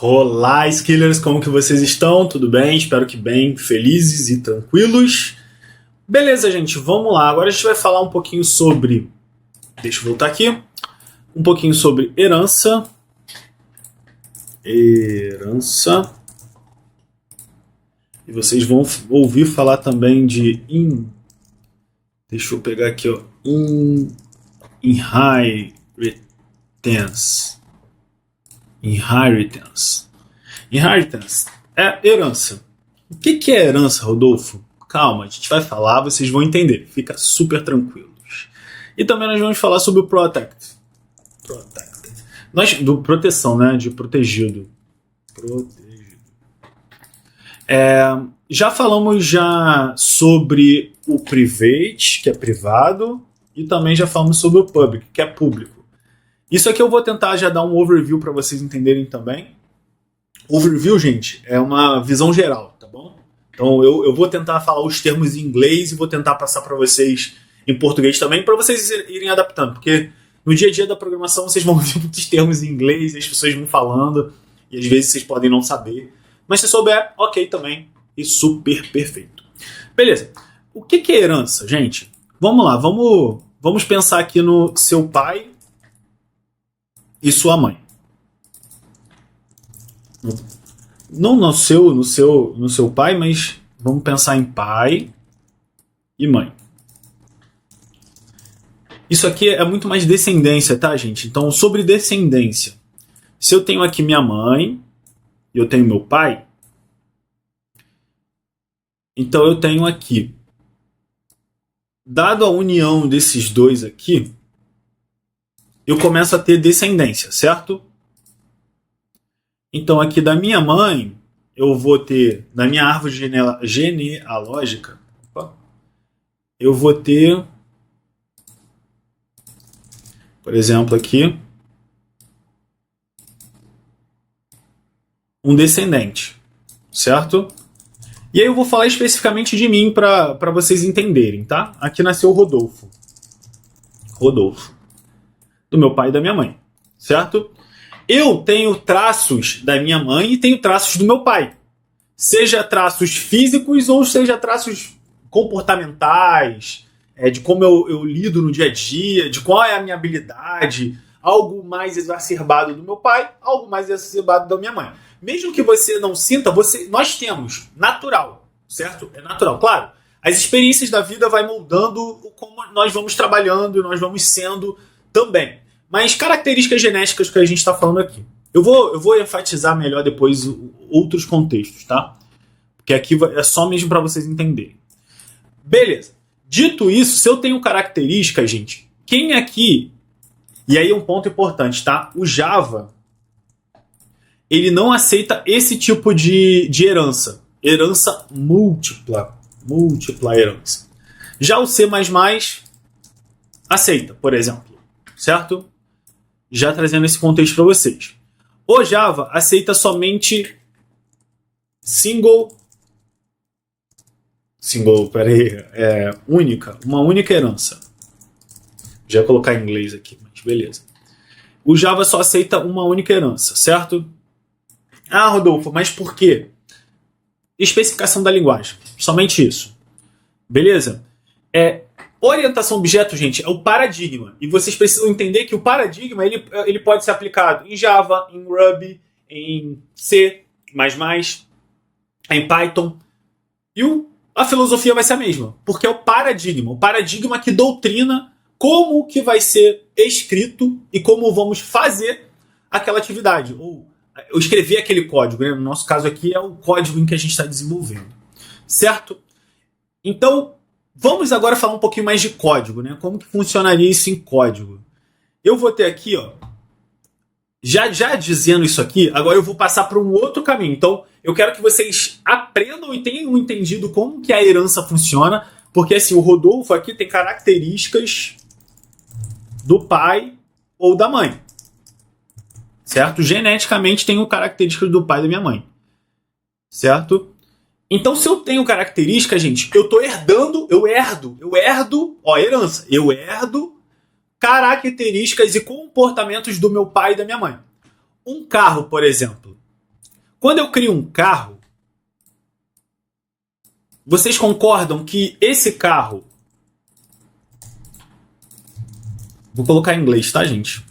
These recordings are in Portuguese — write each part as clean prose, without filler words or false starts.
Olá, Skillers, como que vocês estão? Tudo bem? Espero que bem, felizes e tranquilos. Beleza, gente, vamos lá. Agora a gente vai falar um pouquinho sobre... Deixa eu voltar aqui. Um pouquinho sobre herança. Herança. E vocês vão ouvir falar também de... Deixa eu pegar aqui, ó. Inheritance. Inheritance é herança. O que é herança, Rodolfo? Calma, a gente vai falar, vocês vão entender. Fica super tranquilos. E também nós vamos falar sobre o protect. Proteção, né? De protegido. Já falamos sobre o private, que é privado, e também já falamos sobre o public, que é público. Isso aqui eu vou tentar já dar um overview para vocês entenderem também. Overview, gente, é uma visão geral, tá bom? Então eu vou tentar falar os termos em inglês e vou tentar passar para vocês em português também, para vocês irem adaptando, porque no dia a dia da programação vocês vão ouvir muitos termos em inglês e as pessoas vão falando, e às vezes vocês podem não saber. Mas se souber, ok também, e super perfeito. Beleza, o que é herança, gente? Vamos lá, vamos pensar aqui no seu pai e sua mãe. Não no seu pai, mas vamos pensar em pai e mãe. Isso aqui é muito mais descendência, tá, gente? Então, sobre descendência. Se eu tenho aqui minha mãe e eu tenho meu pai, então eu tenho aqui, dado a união desses dois aqui, eu começo a ter descendência, certo? Então aqui da minha mãe, eu vou ter, na minha árvore genealógica, eu vou ter, por exemplo aqui, um descendente, certo? E aí eu vou falar especificamente de mim para vocês entenderem, tá? Aqui nasceu o Rodolfo. Do meu pai e da minha mãe, certo? Eu tenho traços da minha mãe e tenho traços do meu pai. Seja traços físicos ou seja traços comportamentais, de como eu lido no dia a dia, de qual é a minha habilidade, algo mais exacerbado do meu pai, algo mais exacerbado da minha mãe. Mesmo que você não sinta, nós temos natural, certo? É natural, claro. As experiências da vida vai moldando como nós vamos trabalhando, nós vamos sendo também. Mas características genéticas que a gente está falando aqui. Eu vou enfatizar melhor depois outros contextos, tá? Porque aqui é só mesmo para vocês entenderem. Beleza. Dito isso, se eu tenho características, gente, quem aqui... E aí um ponto importante, tá? O Java, ele não aceita esse tipo de herança. Herança múltipla. Múltipla herança. Já o C++ aceita, por exemplo. Certo? Já trazendo esse contexto para vocês. O Java aceita somente uma única herança. Já ia colocar em inglês aqui, mas beleza. O Java só aceita uma única herança, certo? Ah, Rodolfo, mas por quê? Especificação da linguagem. Somente isso. Beleza? Orientação a objeto, gente, é o paradigma. E vocês precisam entender que o paradigma ele pode ser aplicado em Java, em Ruby, em C++, em Python. E a filosofia vai ser a mesma. Porque é o paradigma que doutrina como que vai ser escrito e como vamos fazer aquela atividade. Ou escrever aquele código. Né? No nosso caso aqui é o código em que a gente está desenvolvendo. Certo? Então... vamos agora falar um pouquinho mais de código, né? Como que funcionaria isso em código? Eu vou ter aqui, ó, já dizendo isso aqui, agora eu vou passar para um outro caminho. Então, eu quero que vocês aprendam e tenham entendido como que a herança funciona, porque assim, o Rodolfo aqui tem características do pai ou da mãe, certo? Geneticamente tenho características do pai e da minha mãe, certo? Então, se eu tenho características, gente, eu herdo características e comportamentos do meu pai e da minha mãe. Um carro, por exemplo, Quando eu crio um carro, vocês concordam que esse carro... Vou colocar em inglês, tá, gente?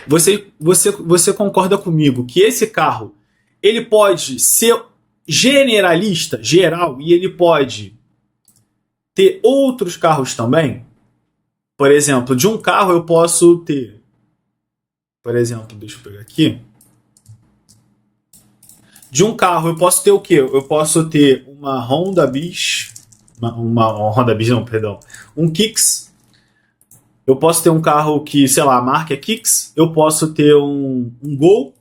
Você concorda comigo que esse carro ele pode ser generalista, geral, e ele pode ter outros carros também? Por exemplo, de um carro eu posso ter... Por exemplo, deixa eu pegar aqui. De um carro eu posso ter o quê? Eu posso ter uma Honda Bis... Uma Honda Bis não, perdão. Um Kicks. Eu posso ter um carro que, sei lá, a marca é Kicks. Eu posso ter um Gol.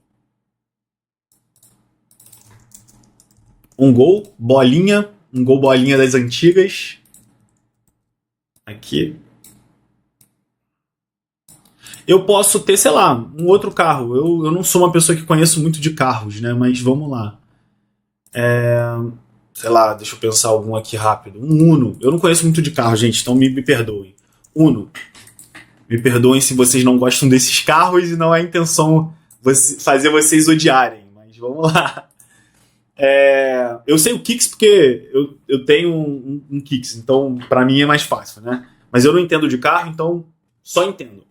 Um Gol bolinha. Um Gol bolinha das antigas. Aqui. Eu posso ter, sei lá, um outro carro. Eu não sou uma pessoa que conheço muito de carros, né? Mas vamos lá. Sei lá, deixa eu pensar algum aqui rápido. Um Uno. Eu não conheço muito de carro, gente, então me perdoem. Uno. Me perdoem se vocês não gostam desses carros e não é a intenção fazer vocês odiarem. Mas vamos lá. Eu sei o Kicks porque eu tenho um Kicks, então pra mim é mais fácil, né? Mas eu não entendo de carro, então só entendo.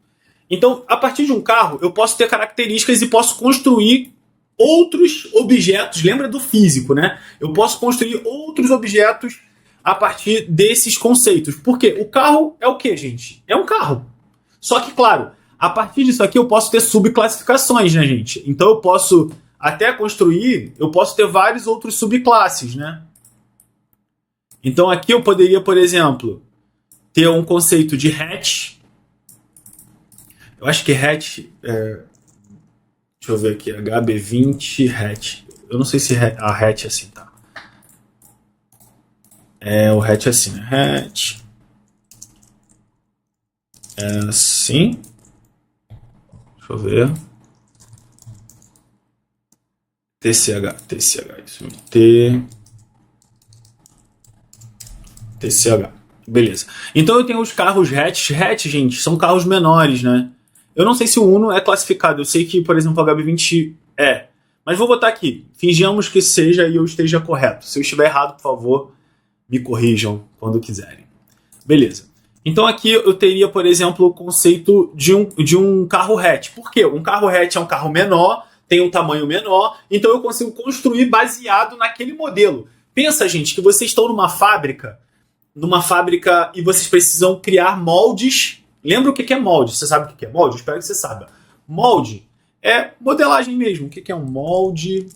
Então, a partir de um carro, eu posso ter características e posso construir outros objetos. Lembra do físico, né? Eu posso construir outros objetos a partir desses conceitos. Porque o carro é o quê, gente? É um carro. Só que, claro, a partir disso aqui eu posso ter subclassificações, né, gente? Então eu posso até construir, eu posso ter vários outros subclasses, né? Então aqui eu poderia, por exemplo, ter um conceito de hatch. Eu acho que hatch deixa eu ver aqui, HB20 hatch. Eu não sei se a hatch é assim, tá? O hatch é assim, né? Hatch. Assim. Deixa eu ver. TCH, isso mesmo. TCH. Beleza. Então eu tenho os carros hatch. Hatch, gente, são carros menores, né? Eu não sei se o Uno é classificado. Eu sei que, por exemplo, o HB20 é. Mas vou botar aqui. Fingimos que seja e eu esteja correto. Se eu estiver errado, por favor, me corrijam quando quiserem. Beleza. Então aqui eu teria, por exemplo, o conceito de um carro hatch. Por quê? Um carro hatch é um carro menor, tem um tamanho menor, então eu consigo construir baseado naquele modelo. Pensa, gente, que vocês estão numa fábrica e vocês precisam criar moldes. Lembra o que é molde? Você sabe o que é molde? Espero que você saiba. Molde é modelagem mesmo. O que é um molde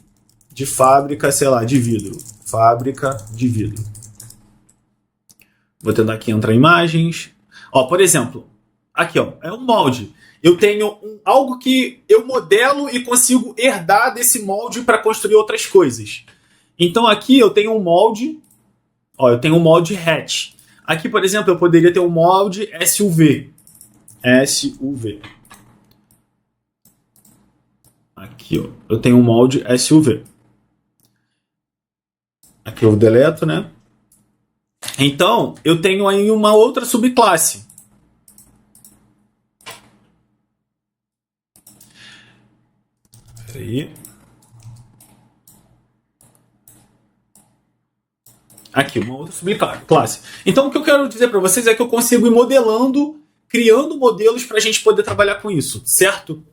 de fábrica, sei lá, de vidro? Fábrica de vidro. Vou tentar aqui entrar em imagens. Por exemplo, aqui é um molde. Eu tenho algo que eu modelo e consigo herdar desse molde para construir outras coisas. Então aqui eu tenho um molde. Eu tenho um molde hatch. Aqui, por exemplo, eu poderia ter um molde SUV. SUV. Aqui, eu tenho um molde SUV. Aqui eu deleto, né? Então, eu tenho aí uma outra subclasse. Peraí. Aqui, uma outra subclasse. Então, o que eu quero dizer para vocês é que eu consigo ir modelando, criando modelos para a gente poder trabalhar com isso, certo?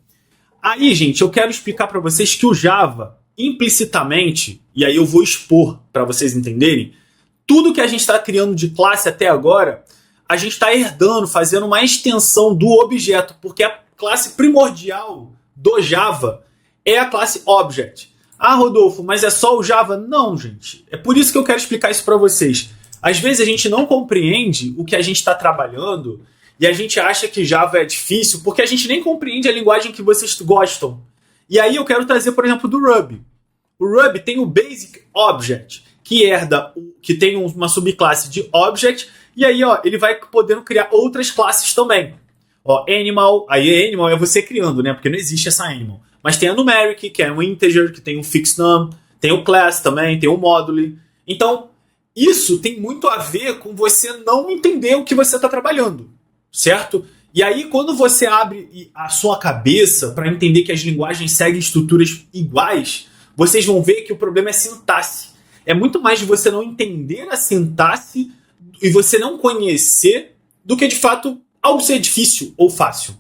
Aí, gente, eu quero explicar para vocês que o Java, implicitamente, e aí eu vou expor para vocês entenderem, tudo que a gente está criando de classe até agora, a gente está herdando, fazendo uma extensão do objeto, porque a classe primordial do Java é a classe Object. Ah, Rodolfo, mas é só o Java? Não, gente. É por isso que eu quero explicar isso para vocês. Às vezes a gente não compreende o que a gente está trabalhando e a gente acha que Java é difícil porque a gente nem compreende a linguagem que vocês gostam. E aí eu quero trazer, por exemplo, do Ruby. O Ruby tem o Basic Object, que tem uma subclasse de Object, e aí ele vai podendo criar outras classes também. Animal, aí Animal é você criando, né? Porque não existe essa Animal. Mas tem a Numeric, que é um integer, que tem um fixed num, tem o class também, tem o module. Então, isso tem muito a ver com você não entender o que você está trabalhando, certo? E aí, quando você abre a sua cabeça para entender que as linguagens seguem estruturas iguais, vocês vão ver que o problema é sintaxe. É muito mais de você não entender a sintaxe e você não conhecer do que, de fato, algo ser difícil ou fácil.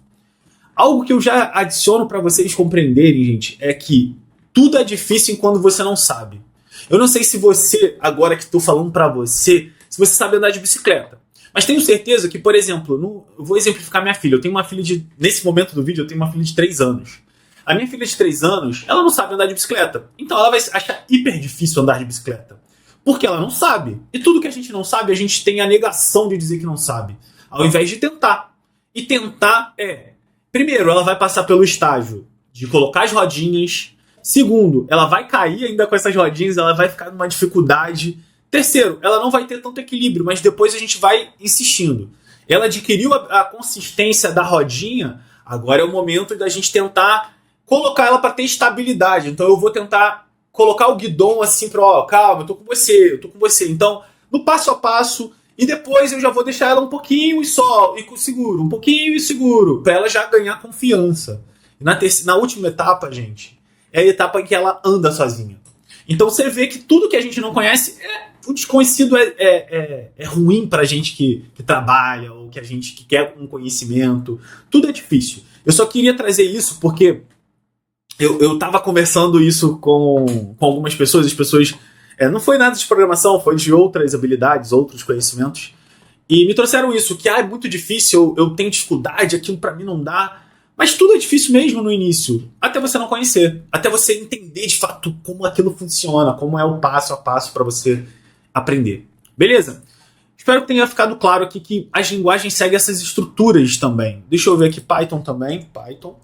Algo que eu já adiciono para vocês compreenderem, gente, é que tudo é difícil quando você não sabe. Eu não sei se você, agora que estou falando para você, se você sabe andar de bicicleta. Mas tenho certeza que, por exemplo, eu vou exemplificar minha filha. Eu tenho uma filha nesse momento do vídeo, eu tenho uma filha de 3 anos. A minha filha de 3 anos, ela não sabe andar de bicicleta. Então ela vai achar hiper difícil andar de bicicleta. Porque ela não sabe. E tudo que a gente não sabe, a gente tem a negação de dizer que não sabe. Ao invés de tentar. E tentar primeiro, ela vai passar pelo estágio de colocar as rodinhas. Segundo, ela vai cair ainda com essas rodinhas, ela vai ficar numa dificuldade. Terceiro, ela não vai ter tanto equilíbrio, mas depois a gente vai insistindo. Ela adquiriu a consistência da rodinha, agora é o momento da gente tentar colocar ela para ter estabilidade. Então eu vou tentar colocar o guidão assim para, calma, eu tô com você. Então, no passo a passo, e depois eu já vou deixar ela um pouquinho e seguro, um pouquinho e seguro, para ela já ganhar confiança. Na última etapa, gente, é a etapa em que ela anda sozinha. Então você vê que tudo que a gente não conhece, o desconhecido é ruim pra gente que trabalha, ou que a gente que quer um conhecimento. Tudo é difícil. Eu só queria trazer isso porque eu tava conversando isso com algumas pessoas, as pessoas... não foi nada de programação, foi de outras habilidades, outros conhecimentos. E me trouxeram isso, que é muito difícil, eu tenho dificuldade, aquilo pra mim não dá. Mas tudo é difícil mesmo no início, até você não conhecer, até você entender de fato como aquilo funciona, como é o passo a passo para você aprender. Beleza? Espero que tenha ficado claro aqui que as linguagens seguem essas estruturas também. Deixa eu ver aqui Python também. Python.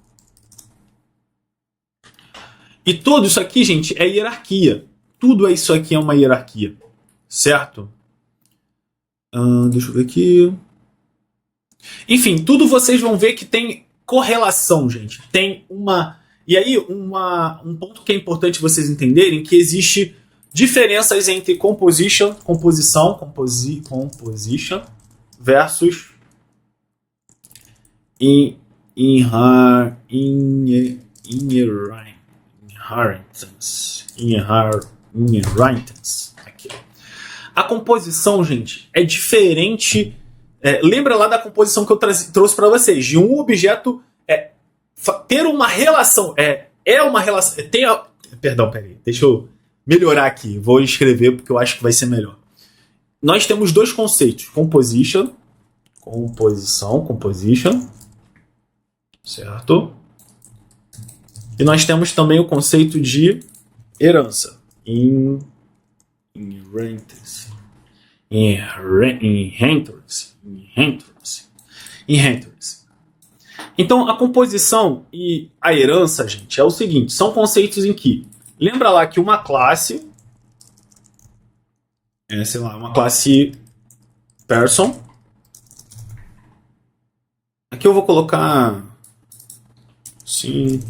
E tudo isso aqui, gente, é hierarquia. Tudo isso aqui é uma hierarquia. Certo? Deixa eu ver aqui. Enfim, tudo vocês vão ver que tem correlação, gente. Tem uma... E aí, um ponto que é importante vocês entenderem, que existe diferenças entre composition versus inheritance. Aqui. A composição, gente, é diferente... lembra lá da composição que eu trouxe para vocês, de um objeto ter uma relação. Uma relação. Perdão, peraí. Deixa eu melhorar aqui. Vou escrever porque eu acho que vai ser melhor. Nós temos dois conceitos: composition. Certo? E nós temos também o conceito de herança. Inheritance. Então, a composição e a herança, gente, é o seguinte: são conceitos em que, lembra lá que uma classe uma classe person. Aqui eu vou colocar sim.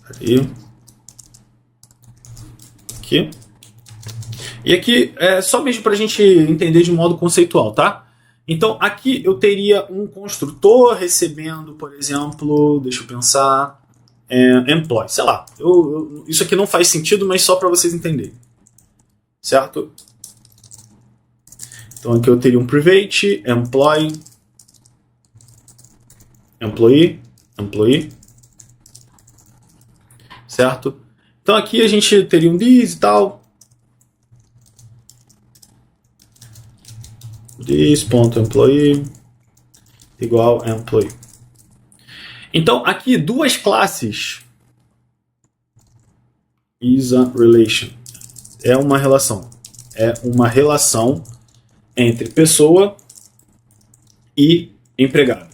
Aqui. E aqui é só mesmo para a gente entender de modo conceitual, tá? Então aqui eu teria um construtor recebendo, por exemplo, deixa eu pensar, employee, sei lá. Isso aqui não faz sentido, mas só para vocês entenderem, certo? Então aqui eu teria um private, employee, certo? Então aqui a gente teria um this e tal. This.employee igual employee. Então aqui duas classes is a relation. É uma relação entre pessoa e empregado.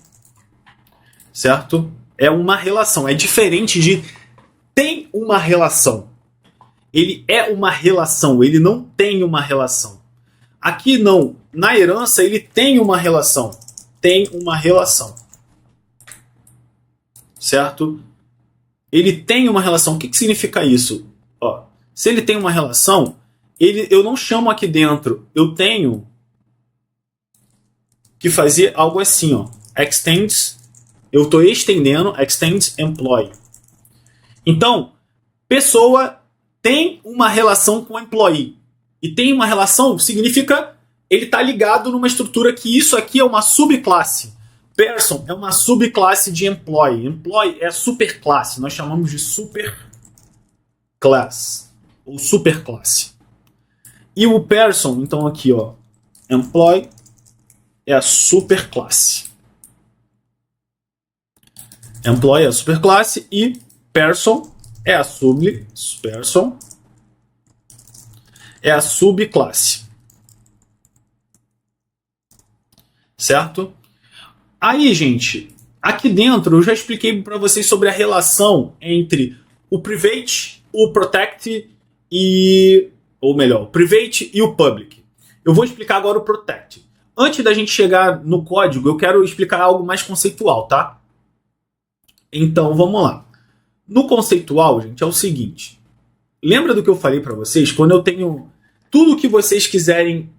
Certo? É uma relação, é diferente de tem uma relação. Ele é uma relação, ele não tem uma relação. Aqui não, na herança ele tem uma relação. Certo? Ele tem uma relação. O que significa isso? Ó, se ele tem uma relação, eu não chamo aqui dentro. Eu tenho que fazer algo assim, ó. extends, eu estou estendendo, extends employee. Então, pessoa tem uma relação com employee. E tem uma relação, significa ele está ligado numa estrutura que isso aqui é uma subclasse. Person é uma subclasse de employee. Employee é superclasse. Nós chamamos de superclass. Ou superclasse. E o person, então aqui, ó, employee é a superclasse. Employee é a superclasse e person é a person é a subclasse. Certo? Aí, gente, aqui dentro eu já expliquei para vocês sobre a relação entre o private, o protect e... ou melhor, o private e o public. Eu vou explicar agora o protect. Antes da gente chegar no código, eu quero explicar algo mais conceitual, tá? Então, vamos lá. No conceitual, gente, é o seguinte. Lembra do que eu falei para vocês? Quando eu tenho... tudo que vocês quiserem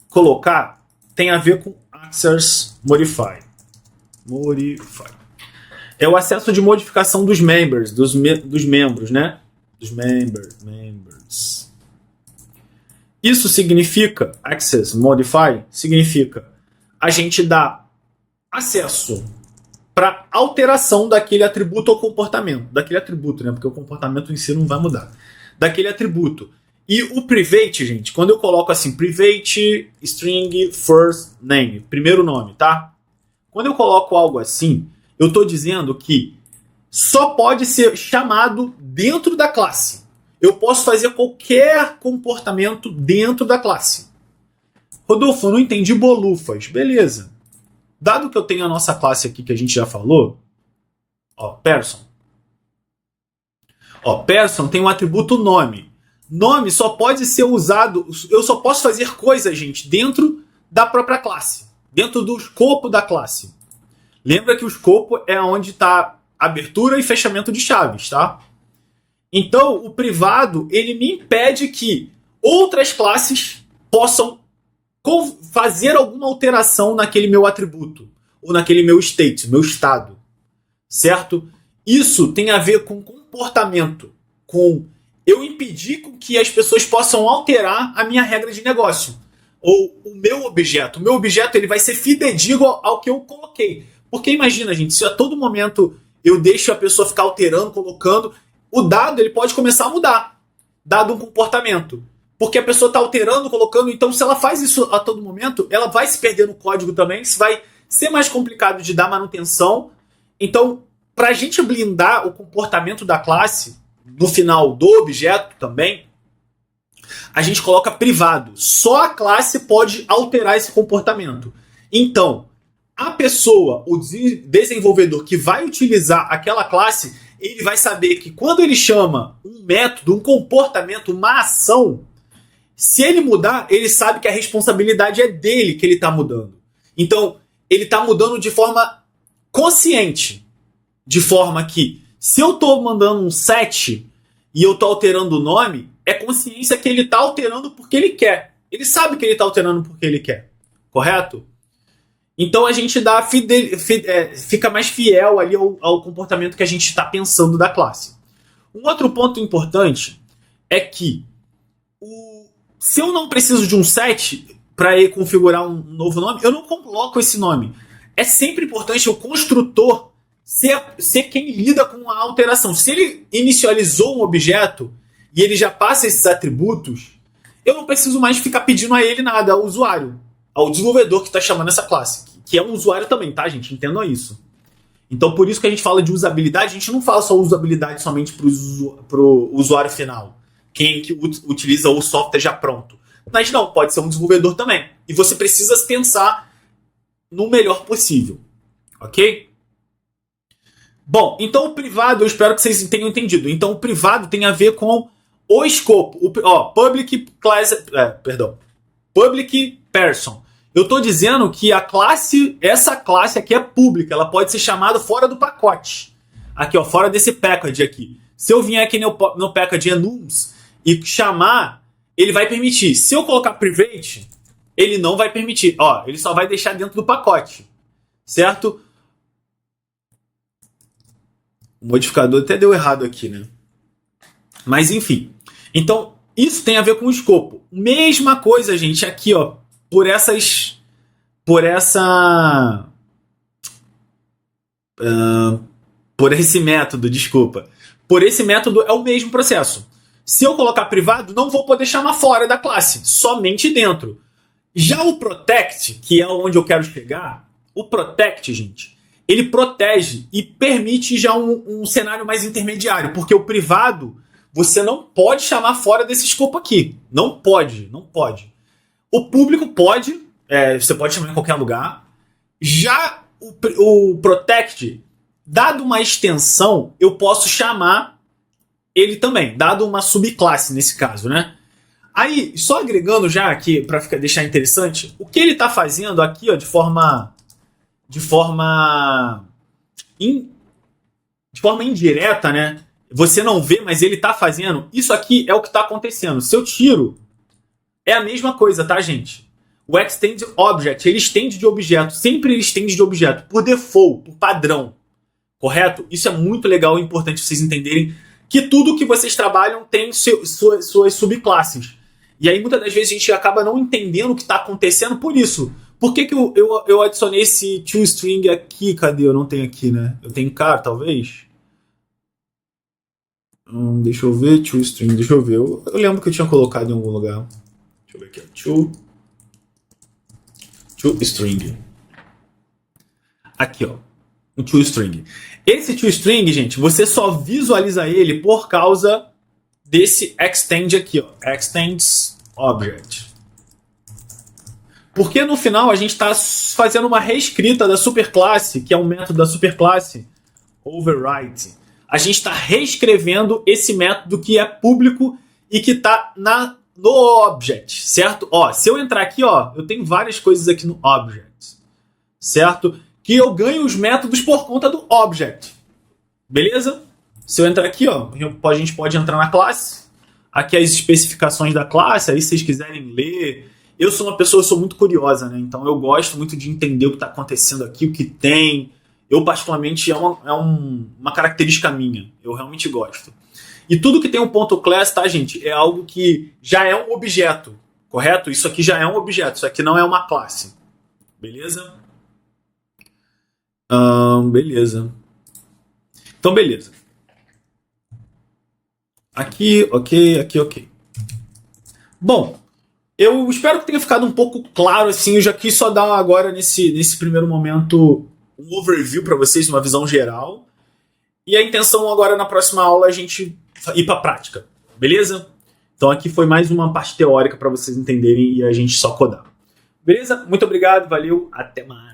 colocar tem a ver com Access Modify. É o acesso de modificação dos members, dos membros, né? Dos members. Isso significa, Access Modify, significa a gente dá acesso para alteração daquele atributo ou comportamento. Daquele atributo, né? Porque o comportamento em si não vai mudar. Daquele atributo. E o private, gente, quando eu coloco assim, private string first name, primeiro nome, tá? Quando eu coloco algo assim, eu estou dizendo que só pode ser chamado dentro da classe. Eu posso fazer qualquer comportamento dentro da classe. Rodolfo, eu não entendi bolufas. Beleza. Dado que eu tenho a nossa classe aqui que a gente já falou, ó, person. Ó, person tem um atributo nome. Nome só pode ser usado, eu só posso fazer coisas, gente, dentro da própria classe. Dentro do escopo da classe. Lembra que o escopo é onde está abertura e fechamento de chaves, tá? Então, o privado, ele me impede que outras classes possam fazer alguma alteração naquele meu atributo. Ou naquele meu state, meu estado. Certo? Isso tem a ver com comportamento. Com eu impedir que as pessoas possam alterar a minha regra de negócio. Ou o meu objeto. O meu objeto ele vai ser fidedigno ao que eu coloquei. Porque imagina, gente, se a todo momento eu deixo a pessoa ficar alterando, colocando, o dado ele pode começar a mudar, dado um comportamento. Porque a pessoa está alterando, colocando, então se ela faz isso a todo momento, ela vai se perder no código também, isso vai ser mais complicado de dar manutenção. Então, para a gente blindar o comportamento da classe, no final do objeto também, a gente coloca privado. Só a classe pode alterar esse comportamento. Então, a pessoa, o desenvolvedor que vai utilizar aquela classe, ele vai saber que quando ele chama um método, um comportamento, uma ação, se ele mudar, ele sabe que a responsabilidade é dele que ele está mudando. Então, ele está mudando de forma consciente. De forma que, se eu estou mandando um set e eu estou alterando o nome, é consciência que ele está alterando porque ele quer. Ele sabe que ele está alterando porque ele quer. Correto? Então a gente dá fica mais fiel ali ao comportamento que a gente está pensando da classe. Um outro ponto importante é que se eu não preciso de um set para configurar um novo nome, eu não coloco esse nome. É sempre importante o construtor ser quem lida com a alteração. Se ele inicializou um objeto e ele já passa esses atributos, eu não preciso mais ficar pedindo a ele nada, ao usuário, ao desenvolvedor que está chamando essa classe, que é um usuário também, tá, gente? Entendam isso. Então, por isso que a gente fala de usabilidade, a gente não fala só usabilidade somente para o usuário final, quem que utiliza o software já pronto. Mas não, pode ser um desenvolvedor também. E você precisa pensar no melhor possível. Ok? Bom, então o privado, eu espero que vocês tenham entendido. Então, o privado tem a ver com o escopo. Public class, public person. Eu estou dizendo que essa classe aqui é pública, ela pode ser chamada fora do pacote. Aqui, ó, fora desse package aqui. Se eu vier aqui no package enums e chamar, ele vai permitir. Se eu colocar private, ele não vai permitir. Ó, ele só vai deixar dentro do pacote. certo? O modificador até deu errado aqui, né? Mas enfim. Então, isso tem a ver com o escopo. Mesma coisa, gente, aqui, ó, por essa por esse método, desculpa. Por esse método é o mesmo processo. Se eu colocar privado, não vou poder chamar fora da classe, somente dentro. Já o protect, que é onde eu quero chegar, o protect, gente, ele protege e permite já um cenário mais intermediário, porque o privado você não pode chamar fora desse escopo aqui. Não pode, não pode. O público pode, você pode chamar em qualquer lugar. Já o protect, dado uma extensão, eu posso chamar ele também, dado uma subclasse nesse caso, né? Aí, só agregando já aqui, para deixar interessante, o que ele está fazendo aqui, ó, de forma indireta, né? Você não vê, mas ele está fazendo. Isso aqui é o que está acontecendo. Se eu tiro, é a mesma coisa, tá, gente? O extend object, ele estende de objeto. Sempre ele estende de objeto, por default, por padrão. Correto? Isso é muito legal e importante vocês entenderem que tudo que vocês trabalham tem suas subclasses. E aí, muitas das vezes, a gente acaba não entendendo o que está acontecendo por isso. Por que eu adicionei esse toString aqui? Cadê? Eu não tenho aqui, né? Eu tenho car, talvez? Deixa eu ver, toString, deixa eu ver. Eu lembro que eu tinha colocado em algum lugar. Deixa eu ver aqui. toString. Aqui, ó. Um toString. Esse toString, gente, você só visualiza ele por causa desse extend aqui, ó. Extends object. Porque no final a gente está fazendo uma reescrita da superclasse, que é um método da superclasse override. A gente está reescrevendo esse método que é público e que está no object, certo? Ó, se eu entrar aqui, ó, eu tenho várias coisas aqui no object, certo? Que eu ganho os métodos por conta do object. Beleza? Se eu entrar aqui, ó, a gente pode entrar na classe. Aqui as especificações da classe, aí se vocês quiserem ler. Eu sou uma pessoa, eu sou muito curiosa, né? Então eu gosto muito de entender o que está acontecendo aqui, o que tem. Eu, particularmente, é uma característica minha. Eu realmente gosto. E tudo que tem um ponto class, tá, gente? É algo que já é um objeto, correto? Isso aqui já é um objeto, isso aqui não é uma classe. Beleza? Beleza. Então, beleza. Aqui, ok, aqui, ok. Bom, eu espero que tenha ficado um pouco claro, assim. Eu já quis só dar agora, nesse primeiro momento, um overview para vocês, uma visão geral. E a intenção agora, na próxima aula, é a gente ir para a prática. Beleza? Então aqui foi mais uma parte teórica para vocês entenderem e a gente só codar. Beleza? Muito obrigado, valeu, até mais.